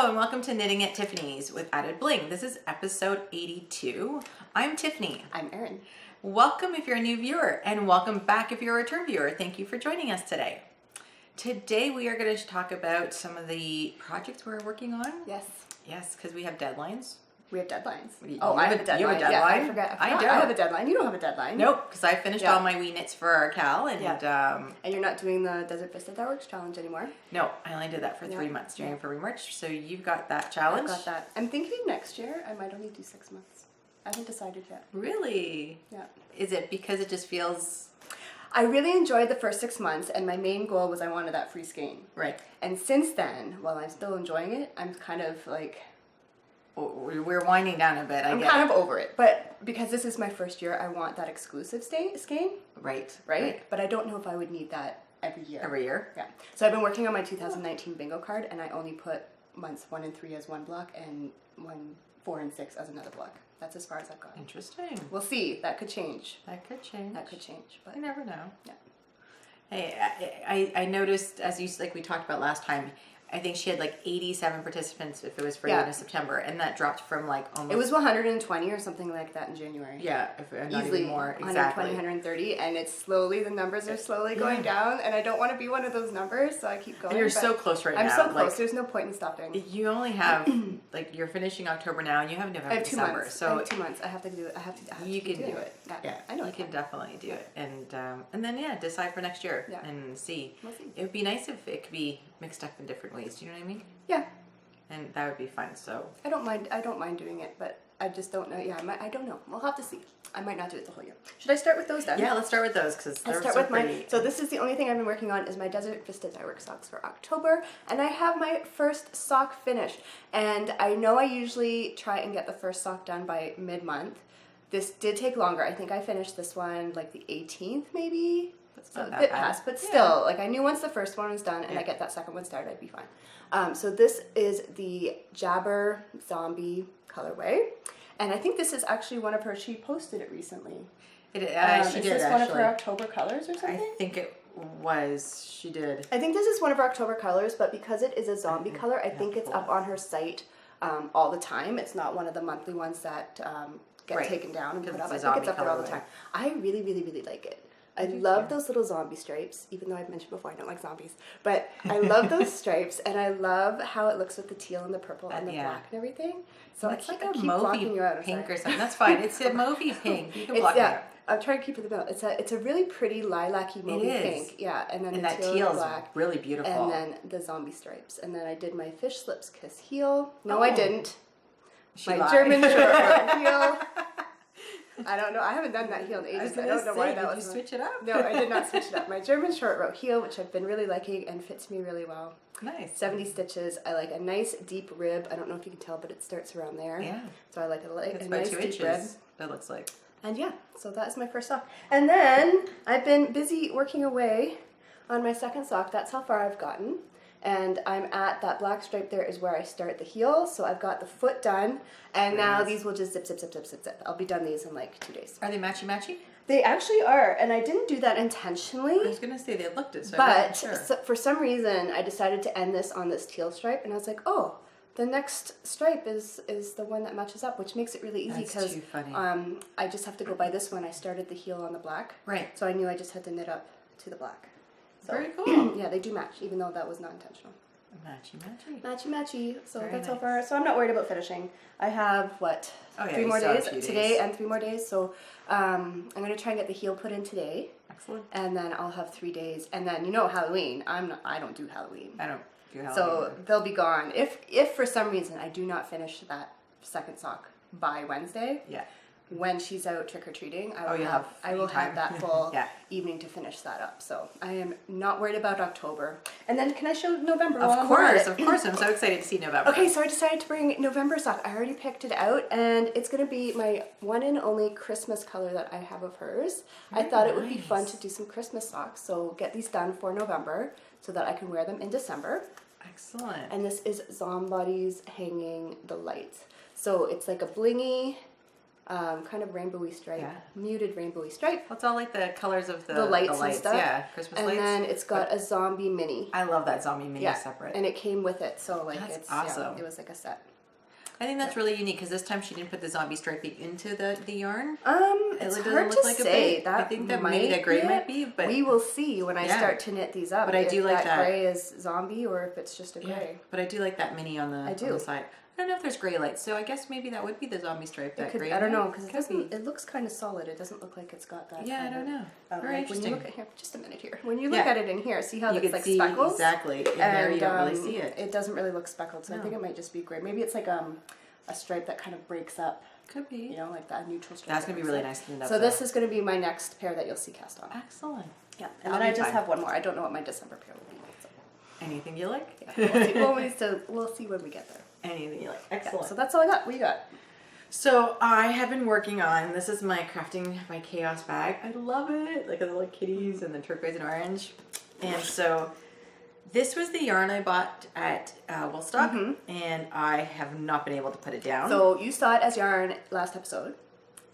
Hello and welcome to Knitting at Tiffany's with Added Bling. This is episode 82. I'm Tiffany. I'm Aryn. Welcome if you're a new viewer, and welcome back if you're a return viewer. Thank you for joining us today. Today we are going to talk about some of the projects we're working on. Yes. Yes, because we have deadlines. We have deadlines. I have a deadline. You have a deadline? Yeah, I forgot. I don't. I have a deadline. You don't have a deadline. Nope, because I finished all my wee knits for our Cal. And and you're not doing the Desert Vista That Works challenge anymore? No, I only did that for 3 months during February, March. So you've got that challenge. I've got that. I'm thinking next year I might only do 6 months. I haven't decided yet. Really? Yeah. Is it because it just feels... I really enjoyed the first 6 months, and my main goal was I wanted that free skein. Right. And since then, while I'm still enjoying it, I'm kind of like... We're winding down a bit, I'm kind of over it. But because this is my first year, I want that exclusive skein. Right. But I don't know if I would need that every year. Every year? Yeah. So I've been working on my 2019 bingo card, and I only put months 1 and 3 as one block, and 4 and 6 as another block. That's as far as I've gotten. Interesting. We'll see. That could change. That could change. But You never know. Yeah. Hey, I noticed, as you like we talked about last time, I think she had like 87 participants if it was for the end of September, and that dropped from like almost... It was 120 or something like that in January. Yeah, if not easily even more. 120, 130, and it's slowly, the numbers are slowly going down, and I don't want to be one of those numbers, so I keep going. And you're so close now. I'm so close, like, there's no point in stopping. You only have, like, you're finishing October now, and you have November, I have 2 December. months. So I have 2 months. I have to do it. You can do it. Yeah, I know. You can definitely do it, and then decide for next year and see. We'll see. It would be nice if it could be mixed up in different ways. Do you know what I mean? Yeah. And that would be fun. So I don't mind doing it, but I just don't know. Yeah, I don't know. We'll have to see. I might not do it the whole year. Should I start with those then? Yeah, let's start with those because let's start with mine. So this is the only thing I've been working on is my Desert Vista Dye Work socks for October, and I have my first sock finished. And I know I usually try and get the first sock done by mid-month. This did take longer. I think I finished this one like the 18th maybe. So a bit past, but still, like I knew once the first one was done and I get that second one started, I'd be fine. So this is the Jabber Zombie colorway, and I think this is actually one of her. She posted it recently. She did. Is this one of her October colors or something? I think it was. She did. I think this is one of her October colors, but because it is a zombie color, I think it's up on her site all the time. It's not one of the monthly ones that get taken down and put up. I think it's up there all the time. I really, really, really like it. I love those little zombie stripes, even though I've mentioned before I don't like zombies. But I love those stripes, and I love how it looks with the teal and the purple and the black and everything. So it's like I keep blocking you out. Pink or something. That's fine. It's a mauvey pink. You can block it out. I'm trying to keep it in the middle. It's a really pretty lilac-y mauvey pink. Yeah, and then the teal and black. Really beautiful. And then the zombie stripes. And then I did my Fish Slips Kiss heel. No, I didn't. My German short row heel. I don't know. I haven't done that heel in ages. I don't know why that was. Did you switch it up? No, I did not switch it up. My German short row heel, which I've been really liking and fits me really well. Nice. 70 stitches. I like a nice deep rib. I don't know if you can tell, but it starts around there. Yeah. So I like a nice 2 deep inches, rib. It looks like. And yeah, so that's my first sock. And then I've been busy working away on my second sock. That's how far I've gotten. And I'm at that black stripe there is where I start the heel. So I've got the foot done. And now these will just zip, zip, zip, zip, zip, zip. I'll be done these in like 2 days. Are they matchy-matchy? They actually are. And I didn't do that intentionally. I was going to say they looked it, so but for some reason, I decided to end this on this teal stripe. And I was like, oh, the next stripe is the one that matches up, which makes it really easy because I just have to go by this one. I started the heel on the black. Right. So I knew I just had to knit up to the black. So, very cool. Yeah, they do match, even though that was not intentional. Matchy-matchy. Matchy-matchy. So very that's nice. so far. So I'm not worried about finishing. I have, what, 3 more days today and 3 more days. So I'm going to try and get the heel put in today. Excellent. And then I'll have 3 days. And then, you know, Halloween. I don't do Halloween. I don't do Halloween. So either. they'll be gone. If for some reason I do not finish that second sock by Wednesday. Yeah. When she's out trick-or-treating, I will have that full evening to finish that up. So I am not worried about October. And then can I show November? Of course. I'm so excited to see November. Okay, so I decided to bring November sock. I already picked it out, and it's going to be my one and only Christmas color that I have of hers. I thought it would be fun to do some Christmas socks, so get these done for November so that I can wear them in December. Excellent. And this is Zombody's Hanging the Lights. So it's like a blingy kind of rainbowy stripe, Yeah. muted rainbowy stripe. Well, it's all like the colors of the lights and stuff. Yeah, Christmas And lights. then it's got a zombie mini. I love that zombie mini Yeah, separate. and it came with it, so like That's it's awesome. it was like a set. I think that's really unique because this time she didn't put the zombie striping into the yarn. It's doesn't hard look to like a say. bit. That I think that maybe that gray might be, but we will see when I Yeah. start to knit these up. But I do if like that. gray is zombie or if it's just a yeah. gray. But I do like that mini on the I do. on the side. I don't know if there's gray lights, so I guess maybe that would be the zombie stripe. That gray. I don't know because Could be. it looks kind of solid. It doesn't look like it's got that. Yeah, I kind don't know. of, Very like interesting. When you look at here, just a minute here. When you look Yeah. at it in here, see how You it's can like see speckles. exactly. In there, you don't really see it. It doesn't really look speckled, so I No. think it might just be gray. Maybe it's like a stripe that kind of breaks up. Could be. You know, like that neutral stripe. That's that gonna be breaks really up. nice to knit up. So though. this is going to be my next pair that you'll see cast on. Excellent. Yeah, and That'll then I be just fun. have one more. I don't know what my December pair will be. So. Anything you like? Yeah, we'll see when we get there. Anything you like. Yeah, Excellent. so that's all I got. What you got? So I have been working on, this is my crafting my chaos bag. I love it. Like the little kitties and the turquoise and orange. And so this was the yarn I bought at Woolstock, and I have not been able to put it down. So you saw it as yarn last episode,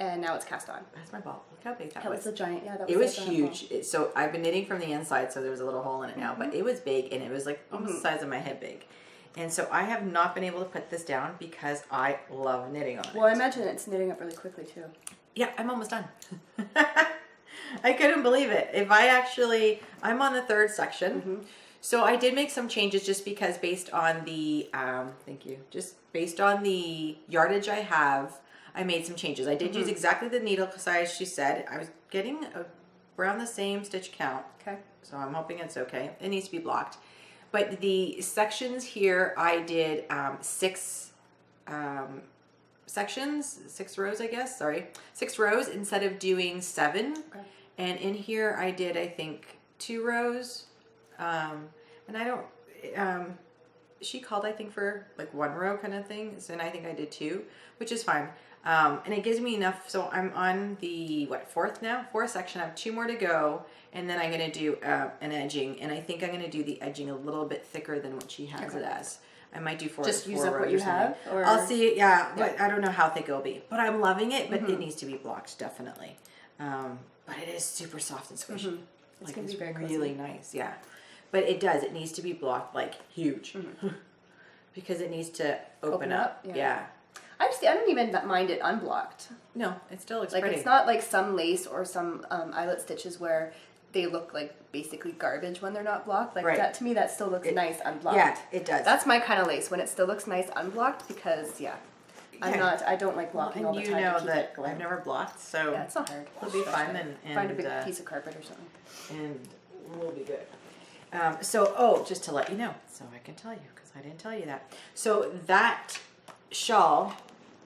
and now it's cast on. That's my ball. Look how big that That was. was a giant. Yeah, that was. It was a giant huge. So I've been knitting from the inside, so there was a little hole in it now, but it was big, and it was like almost the size of my head big. And so I have not been able to put this down because I love knitting on it. Well, I imagine it's knitting up really quickly too. Yeah, I'm almost done. I couldn't believe it. I'm on the third section. So I did make some changes just because based on the, just based on the yardage I have, I made some changes. I did use exactly the needle size she said. I was getting around the same stitch count. Okay. So I'm hoping it's okay. It needs to be blocked. But the sections here, I did 6 sections, 6 rows, I guess. Sorry, 6 rows instead of doing 7. Okay. And in here, I did, I think, 2 rows. And I don't. She called, I think, for like 1 row kind of thing. So, and I think I did 2, which is fine. And it gives me enough. So I'm on the 4th section. I have 2 more to go, and then I'm going to do an edging, and I think I'm going to do the edging a little bit thicker than what she has it as. I might do 4. Just use up rows what you or something. have, or I'll see. Yeah, but I don't know how thick it'll be. But I'm loving it. But it needs to be blocked definitely. But it is super soft and squishy. It's Like gonna it's be very really nice. Yeah, but it does. It needs to be blocked like huge because it needs to open up. Yeah. I don't even mind it unblocked. No, it still looks Like pretty. it's not like some lace or some eyelet stitches where they look like basically garbage when they're not blocked. Like Right. that to me, that still looks nice unblocked. Yeah, it does. That's my kind of lace when it still looks nice unblocked because I don't like blocking all the time. You know to keep that it going. I've never blocked, so Yeah, it's not hard. it'll be fun and Find a big piece of carpet or something. and we'll be good. Just to let you know, so I can tell you because I didn't tell you that. So that shawl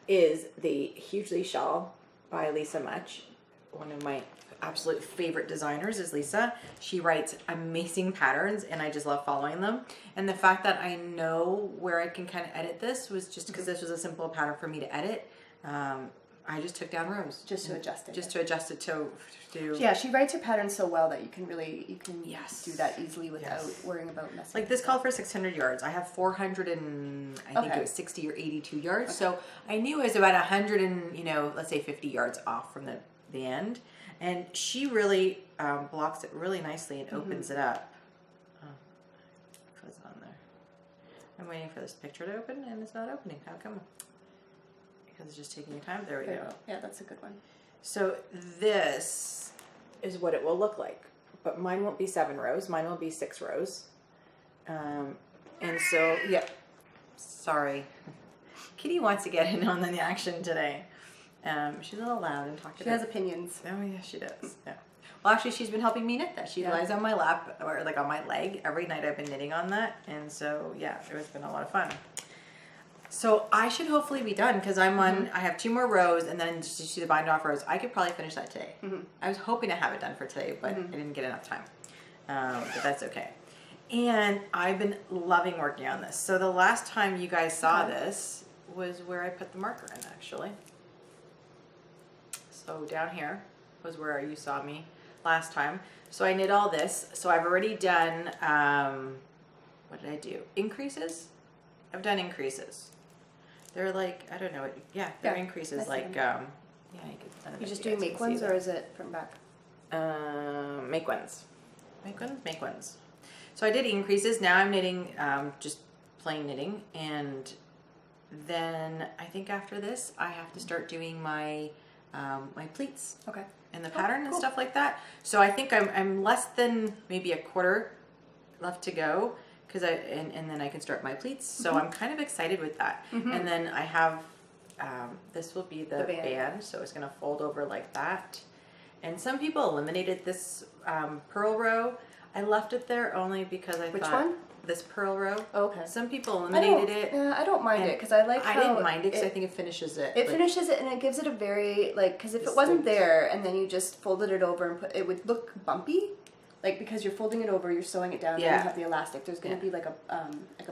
is the Hugely shawl by Lisa Much. One of my absolute favorite designers is Lisa. She writes amazing patterns and I just love following them. And the fact that I know where I can kind of edit this was just because this was a simple pattern for me to edit. I just took down rows. Just to adjust it. Just to adjust it to Yeah, she writes her patterns so well that you can Yes. do that easily without Yes. worrying about messing. like this called for 600 yards. I have 400 and I think Okay. it was 60 or 82 yards. So I knew it was about 100 and let's say 50 yards off from the end. And she really blocks it really nicely and opens it up. Oh, close it on there. I'm waiting for this picture to open and it's not opening. How come? Because it's just taking your time. There we go. Yeah, that's a good one. So this is what it will look like. But mine won't be 7 rows. Mine will be 6 rows. And so, yeah. Sorry. Kitty wants to get in on the action today. She's a little loud and talkative. She has opinions. Oh, yeah, she does. Yeah. Well, actually, she's been helping me knit that. She lies on my lap or like on my leg. Every night I've been knitting on that. And so, yeah, it's been a lot of fun. So I should hopefully be done because I'm on, I have 2 more rows and then just to do the bind off rows. I could probably finish that today. I was hoping to have it done for today, but I didn't get enough time. But that's okay. And I've been loving working on this. So the last time you guys saw this was where I put the marker in actually. So down here was where you saw me last time. So I knit all this. So I've already done, what did I do? Increases? I've done increases. They're like, I don't know, they're increases like Yeah, you could. I don't know You if just guys doing make can see ones, or is it from back? make ones. Make ones. So I did increases. Now I'm knitting, just plain knitting, and then I think after this I have to start doing my my pleats. Okay. And the pattern and stuff like that. So I think I'm less than maybe a quarter left to go, because and then I can start my pleats. So I'm kind of excited with that. And then I have this will be the band, so it's gonna fold over like that. And some people eliminated this purl row. I left it there only because I Which thought one? this purl row. Oh, okay. Some people eliminated it. I don't mind it because I like how I didn't mind it because I think it finishes it. It finishes it and it gives it a very, like, because if it wasn't there and then you just folded it over and put, it would look bumpy. Like, because you're folding it over, you're sewing it down, and you have the elastic. There's going to be like a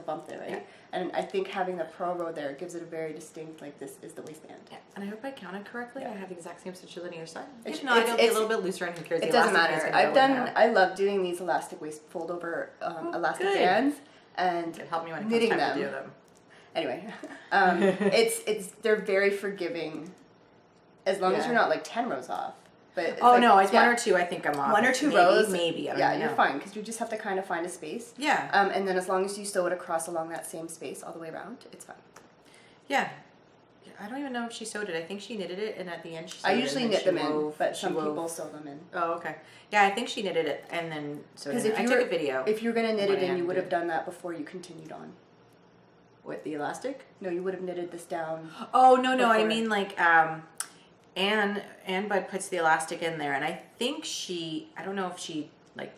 bump there, right? Yeah. And I think having the purl row there gives it a very distinct, like, this is the waistband. Yeah. And I hope I counted correctly. I have the exact same stitches on either side. If not, it'll be a little bit looser, and who cares? It doesn't matter. I love doing these elastic waist fold over elastic bands and it helped me when it knitting comes time them. to do them. Anyway, they're very forgiving, as long as you're not like 10 rows off. But it's one or two. I think I'm off. One or two rows, maybe. I don't know. You're fine because you just have to kind of find a space. Yeah. And then as long as you sew it across along that same space all the way around, it's fine. Yeah. I don't even know if she sewed it. I think she knitted it, and at the end she sewed I usually knit them in, but some wove. people sew them in. Oh, okay. Yeah, I think she knitted it and then sewed it. Because I took a video. If you're gonna knit it in, you would have done that before you continued on. What, the elastic? No, you would have knitted this down. Oh no, I mean like Anne Bud puts the elastic in there, and I think I don't know if she like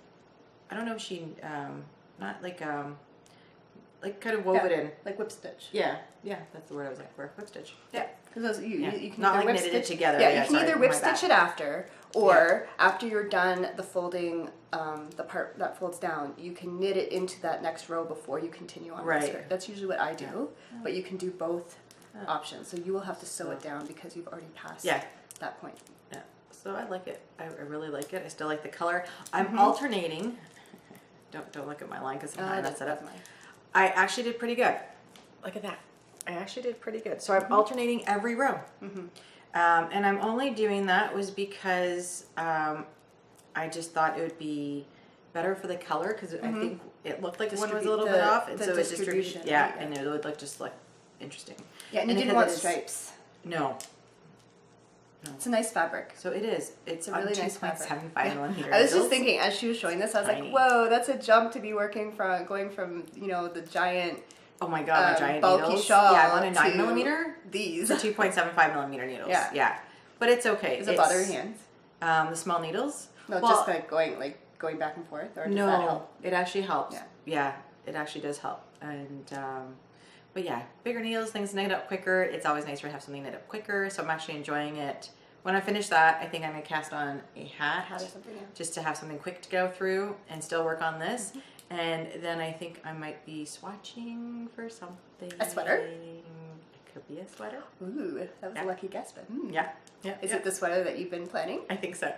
kind of wove it in. Like whip stitch. Yeah, that's the word I was like for. Whip stitch. Yeah. Because you can not either like whip knitted stitch it together. Yeah, you can either whip stitch it after, or after you're done the folding, the part that folds down, you can knit it into that next row before you continue on. Right. That's usually what I do, but you can do both options. So you will have to sew it down because you've already passed that point. Yeah. So I like it. I really like it. I still like the color. I'm alternating. Don't look at my line because I mess it up. I actually did pretty good. Look at that. I actually did pretty good. So I'm alternating every row. And I'm only doing that was because I just thought it would be better for the color, because I think it looked like one was a little bit off, and so it distributed. Yeah, and it would look just like interesting. Yeah, and you didn't want stripes. No. It's a nice fabric. So it is. It's a really nice fabric. 2.75 millimeter. I was just thinking as she was showing this, I was like, whoa, that's a jump to be going from the giant. Oh my god, my giant bulky needles. shawl. Yeah, I'm on a 9 millimeter. These. The 2.75 millimeter needles. Yeah. But it's okay. Does it bother your hands? The small needles? No, just like going back and forth, or does that help? It actually helps. Yeah, it actually does help. And but yeah, bigger needles, things knit up quicker. It's always nicer to have something knit up quicker. So I'm actually enjoying it. When I finish that, I think I'm gonna cast on a hat or something, just to have something quick to go through and still work on this. And then I think I might be swatching for something. A sweater? It could be a sweater. Ooh, that was a lucky guess, but yeah. Is it the sweater that you've been planning? I think so.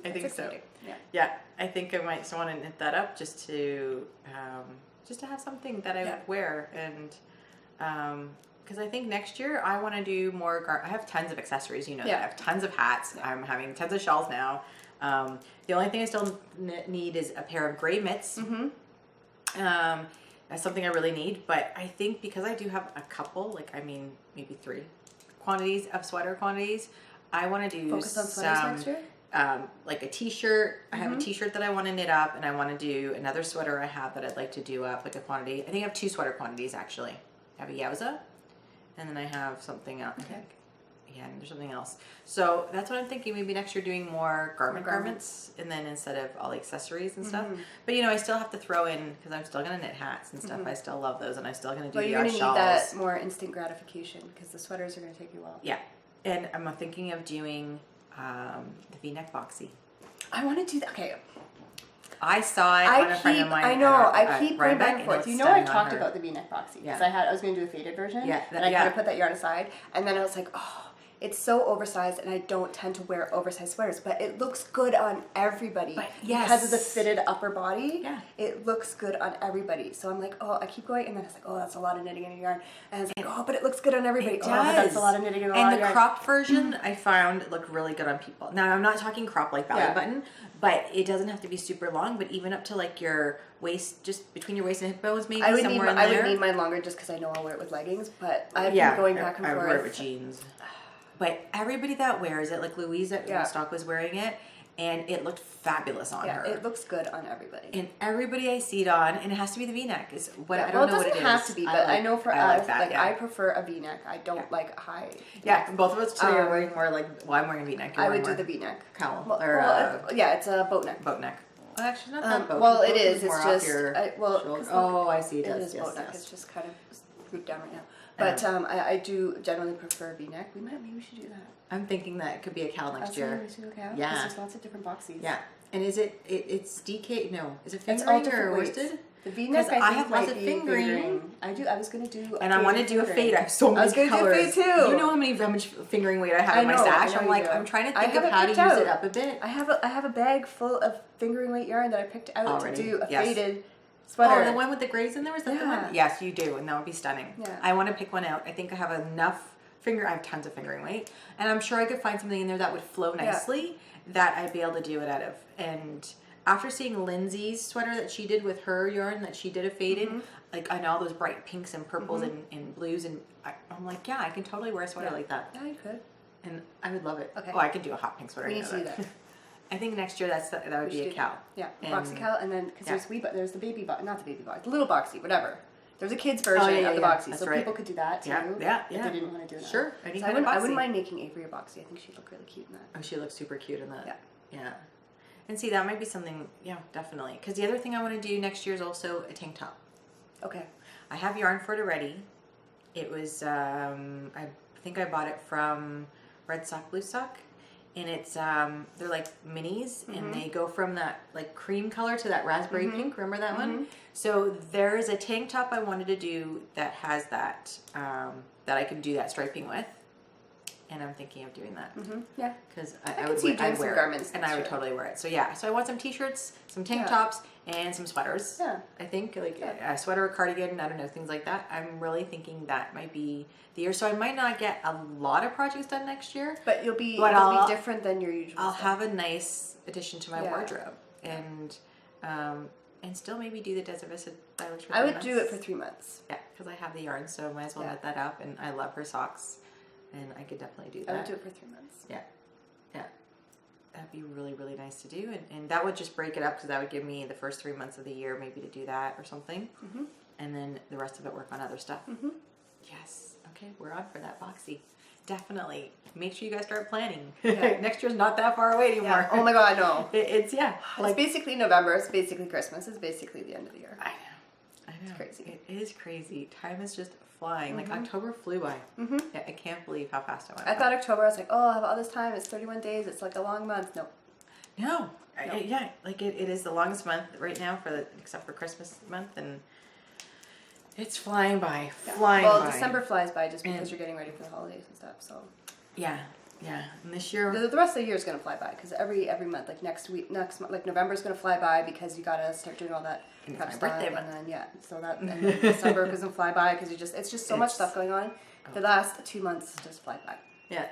I think so. Yeah. Yeah, I think I might want to knit that up just to have something that I wear, and because I think next year I want to do more. I have tons of accessories, that. I have tons of hats. I'm having tons of shawls now. The only thing I still need is a pair of gray mitts. That's something I really need, but I think because I do have a couple, maybe 3 quantities of sweater quantities, I want to do focus on sweaters next year? Like a t-shirt. I have a t-shirt that I want to knit up, and I want to do another sweater I have that I'd like to do up, like a quantity. I think I have 2 sweater quantities actually. I have a Yowza, and then I have something else. Okay. Yeah, and there's something else. So that's what I'm thinking. Maybe next year doing more garments, and then instead of all the accessories and stuff. But I still have to throw in, because I'm still gonna knit hats and stuff. I still love those, and I'm still gonna do the you're art gonna shawls. need that more instant gratification, because the sweaters are gonna take you a while. Yeah, and I'm thinking of doing the V-neck boxy. I want to do that. Okay. I saw it on a friend of mine. I know. I keep going back and forth. I talked about the V-neck boxy because I was going to do a faded version. Yeah. And I kind of put that yarn aside, and then I was like, oh, it's so oversized, and I don't tend to wear oversized sweaters, but it looks good on everybody. But yes. Because of the fitted upper body, Yeah. it looks good on everybody. So I'm like, oh, I keep going, and then it's like, oh, that's a lot of knitting in a yarn. And it's like, oh, but it looks good on everybody. It Oh, but that's a does. lot of knitting in a And the yarn. cropped version I found looked really good on people. Now I'm not talking crop like belly button, but it doesn't have to be super long, but even up to like your waist, just between your waist and hip bones, maybe I would somewhere need in I there. would need mine longer just because I know I'll wear it with leggings, but I've been going back and I forth. wear it with jeans. But everybody that wears it, like Louise at Stock was wearing it, and it looked fabulous on her. It looks good on everybody. And everybody I see it on, and it has to be the V-neck. Is what I don't well, know what it is. It doesn't have to be, but I know for I us, like that, I prefer a V-neck. I don't like high. Yeah, both of us today are wearing more like. Well, I'm wearing a V-neck. I would do the V-neck. Cowl it's a boat neck. Boat neck. Well, actually, not that boat. Well, it boat is. more It's off just your shoulder. oh, I see. It It does. is boat neck. Yes. It's just kind of grouped down right now. But I do generally prefer V-neck. Maybe we should do that. I'm thinking that it could be a cowl next year. Yeah. Yeah. There's lots of different boxies. Yeah. And is it's DK? No, is it It's all fingering or different weights. worsted? The V-neck, I have think, lots might of be fingering. I do. I was going to do. And I want to do a fade. I have so many colors. I was going to do a fade too. You know how much fingering weight I have in my know, stash? I know I'm you like, do. I'm trying to I think have of it how to picked use out. it up a bit. I have a bag full of fingering weight yarn that I picked out Already. to do a Yes. faded sweater. Oh, the one with the grays in there? Was that the one? Yes, you do, and that would be stunning. Yeah. I want to pick one out. I think I have enough I have tons of fingering weight, and I'm sure I could find something in there that would flow nicely that I'd be able to do it out of. And after seeing Lindsay's sweater that she did with her yarn that she did a faded, like I know all those bright pinks and purples and blues, and I'm like, yeah, I can totally wear a sweater like that. Yeah, you could. And I would love it. Okay. Oh, I could do a hot pink sweater. We need to do that. I think next year that would be a cowl. Yeah, And- boxy cowl, and then because Yeah. there's the baby box, not the baby box, the little boxy, whatever. There's a kid's version of the boxy, That's so right. people could do that too. Yeah. If they didn't want to do that. Sure. So Any I kind of wouldn't boxy. mind making Avery a boxy. I think she'd look really cute in that. Oh, she looks super cute in that. Yeah. Yeah. And see, that might be something, yeah, definitely. Because the other thing I want to do next year is also a tank top. Okay. I have yarn for it already. It was, I think I bought it from Red Sock, Blue Sock. And it's, they're like minis, and they go from that like cream color to that raspberry pink. Remember that one? So there is a tank top I wanted to do that has that, that I can do that striping with. And I'm thinking of doing that. Yeah. Because I could see you doing some garments and next I would year. totally wear it. So yeah, so I want some t-shirts, some tank tops, and some sweaters. Yeah. I think like a sweater, a cardigan, I don't know, things like that. I'm really thinking that might be the year. So I might not get a lot of projects done next year. But it'll be different than your usual. I'll stuff. have a nice addition to my wardrobe, and still maybe do the Desert Vista Stylish for I 3 would months. do it for 3 months. Yeah, because I have the yarn, so I might as well knit that up. And I love her socks, and I could definitely do that. I would do it for 3 months. Yeah. That'd be really, really nice to do. And that would just break it up because that would give me the first 3 months of the year maybe to do that or something. And then the rest of it work on other stuff. Yes. Okay, we're on for that boxy. Definitely. Make sure you guys start planning. Yeah. Next year's not that far away anymore. Yeah. Oh my God, no. It's It's basically November. It's basically Christmas. It's basically the end of the year. I know. It's crazy. It is crazy. Time is just flying. Like October flew by. Yeah, I can't believe how fast it went. I thought October, I was like, oh, I have all this time. It's 31 days. It's like a long month. No. No. Yeah, like it is the longest month right now except for Christmas month, and it's flying by. Flying by. Well, December flies by just because you're getting ready for the holidays and stuff. So. Yeah. And this year, The rest of the year is gonna fly by because every month, like next month, like November is gonna fly by because you gotta start doing all that And prep it's stuff, my birthday and month. then and then December is gonna fly by because it's just so much stuff going on. The last 2 months just fly by. yeah.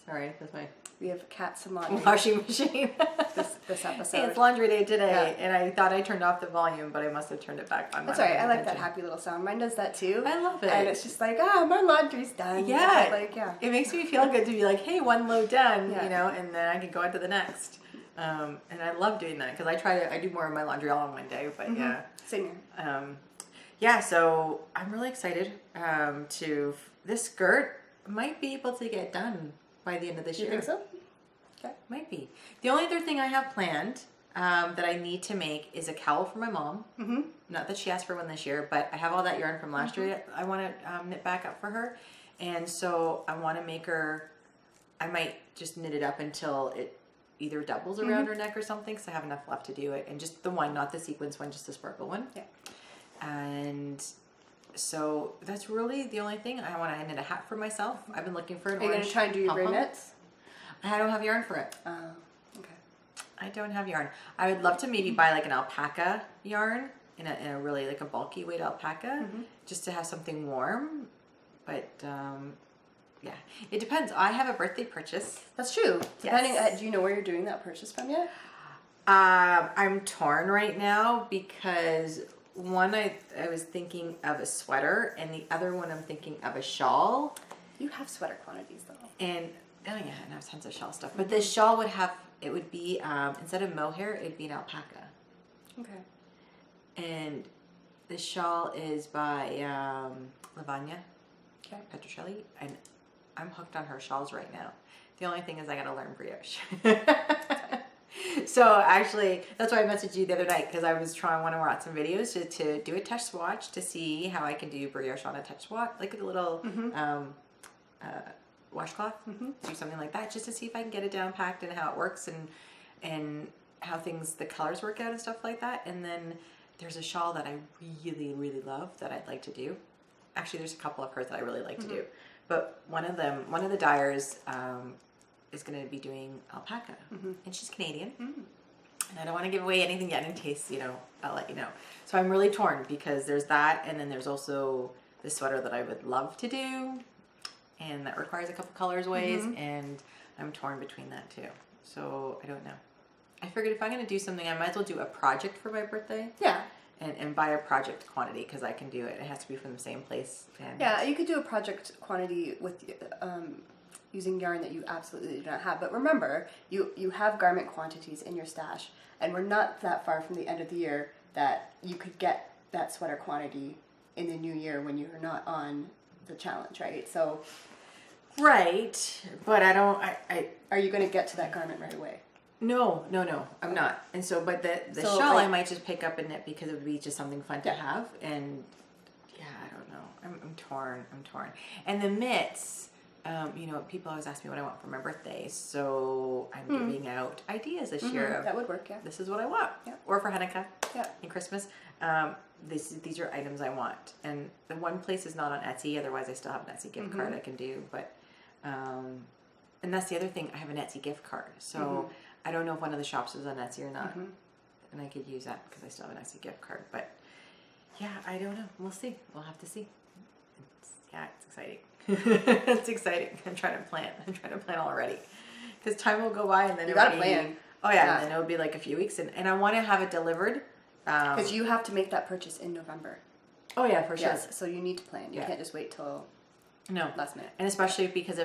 Sorry, that's my We have cats and laundry washing machine. this episode. Hey, it's laundry day today, and I thought I turned off the volume, but I must have turned it back on. That's alright. I like that happy little sound. Mine does that too. I love it. And it's just like, my laundry's done. Yeah. Like, It makes me feel good to be like, hey, one load done, Yeah. you know, and then I can go on to the next. And I love doing that because I do more of my laundry all in one day, but yeah. Same here. Yeah, so I'm really excited this skirt might be able to get done by the end of this year. You think so? Okay. Might be. The only other thing I have planned that I need to make is a cowl for my mom. Not that she asked for one this year, but I have all that yarn from last year I want to knit back up for her. And so I want to make her, I might just knit it up until it either doubles around her neck or something, because I have enough left to do it. And just the one, not the sequence one, just the sparkle one. Yeah. And So that's really the only thing. I want to knit a hat for myself. I've been looking for an Are you going to try and do your braid knits? I don't have yarn for it. Oh, okay. I don't have yarn. I would love to maybe buy like an alpaca yarn in a really like a bulky weight alpaca, just to have something warm. But yeah, it depends. I have a birthday purchase. That's true. Depending, Yes. do you know where you're doing that purchase from yet? I'm torn right now because one, I was thinking of a sweater, and the other one I'm thinking of a shawl. You have sweater quantities though. And oh yeah, and I have tons of shawl stuff. But this shawl would have, it would be instead of mohair, it'd be an alpaca. Okay. And the shawl is by Lavanya Petrocelli, and I'm hooked on her shawls right now. The only thing is I gotta learn brioche. So actually, that's why I messaged you the other night, because I was want to watch some videos to do a touch swatch to see how I can do brioche on a touch swatch, like a little washcloth, do something like that, just to see if I can get it down packed and how it works and how the colors work out and stuff like that. And then there's a shawl that I really, really love that I'd like to do. Actually, there's a couple of hers that I really like to do, but one of the dyers is going to be doing alpaca, and she's Canadian. And I don't want to give away anything yet in case, I'll let you know. So I'm really torn because there's that, and then there's also the sweater that I would love to do, and that requires a couple colorways, and I'm torn between that too. So I don't know. I figured if I'm going to do something, I might as well do a project for my birthday. Yeah. And buy a project quantity, because I can do it. It has to be from the same place. And yeah, you could do a project quantity with using yarn that you absolutely do not have. But remember, you have garment quantities in your stash, and we're not that far from the end of the year that you could get that sweater quantity in the new year when you're not on the challenge, right? So, right, but I don't. Are you going to get to that garment right away? No, I'm not. And so, but the shawl I might just pick up and knit because it would be just something fun to have. And yeah, I don't know. I'm torn. And the mitts, people always ask me what I want for my birthday. So I'm giving out ideas this year. That would work, yeah. This is what I want. Yeah. Or for Hanukkah. Yeah. And Christmas. These are items I want. And the one place is not on Etsy. Otherwise, I still have an Etsy gift card I can do. But, and that's the other thing. I have an Etsy gift card. So I don't know if one of the shops is on Etsy or not. And I could use that because I still have an Etsy gift card. But yeah, I don't know. We'll see. We'll have to see. It's exciting. It's exciting. I'm trying to plan already. Because time will go by and then you gotta plan. Oh yeah, and then it'll be like a few weeks. And I want to have it delivered. Because you have to make that purchase in November. Oh yeah, for sure. Yes, so you need to plan. You can't just wait till last minute. And especially because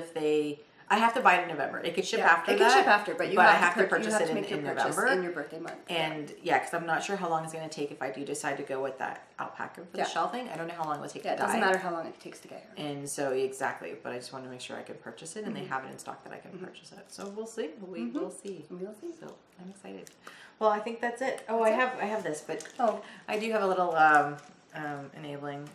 I have to buy it in November. It could ship after that. It can ship after, but I have to purchase it in November. In your birthday month. And because I'm not sure how long it's going to take if I do decide to go with that alpaca for the shawl thing. I don't know how long it will take to dye. It doesn't matter how long it takes to get here. And so exactly, but I just want to make sure I can purchase it, and they have it in stock that I can purchase it. So we'll see. We will see. We'll see. So I'm excited. Well, I think that's it. Oh, I have this, but I do have a little enabling.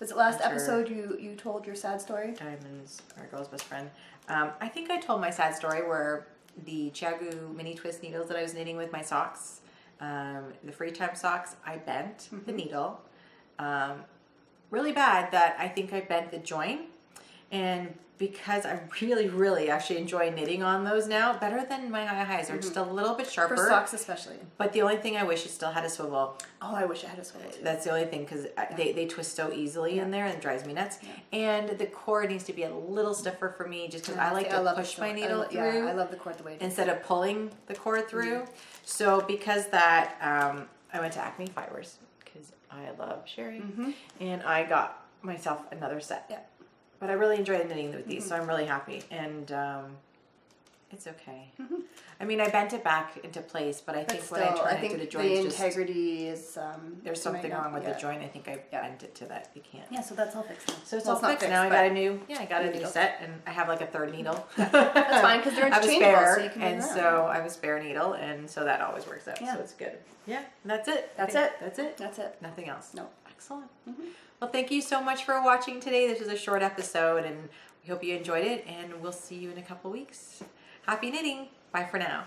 Was it last episode you told your sad story? Diamonds, our girl's best friend. I think I told my sad story where the Chiagu mini twist needles that I was knitting with my socks, the free time socks, I bent the needle really bad that I think I bent the join. And because I really, really actually enjoy knitting on those now, better than my high highs. They're just a little bit sharper. For socks especially. But the only thing I wish it still had a swivel. Oh, I wish it had a swivel too. That's the only thing, because they twist so easily in there and it drives me nuts. Yeah. And the cord needs to be a little stiffer for me, just because I like to push my needle through. Yeah, I love the cord the way it is. Instead of pulling the cord through. So because that, I went to Acme Fibers because I love sharing, and I got myself another set. Yeah. But I really enjoyed knitting with these, so I'm really happy. And it's okay. I mean, I bent it back into place, but I think when I turned it to the joint, the integrity is there's something wrong with the joint. I think I bent it to that. You can't. Yeah, so that's all fixed now. So it's all fixed now. I got a new set, and I have like a third needle. That's fine because they're interchangeable. I have a spare, so you can and so I have a spare needle, and so that always works out. Yeah. So it's good. Yeah, and that's it. That's it. Nothing else. No. Excellent. Well, thank you so much for watching today. This was a short episode, and we hope you enjoyed it, and we'll see you in a couple weeks. Happy knitting. Bye for now.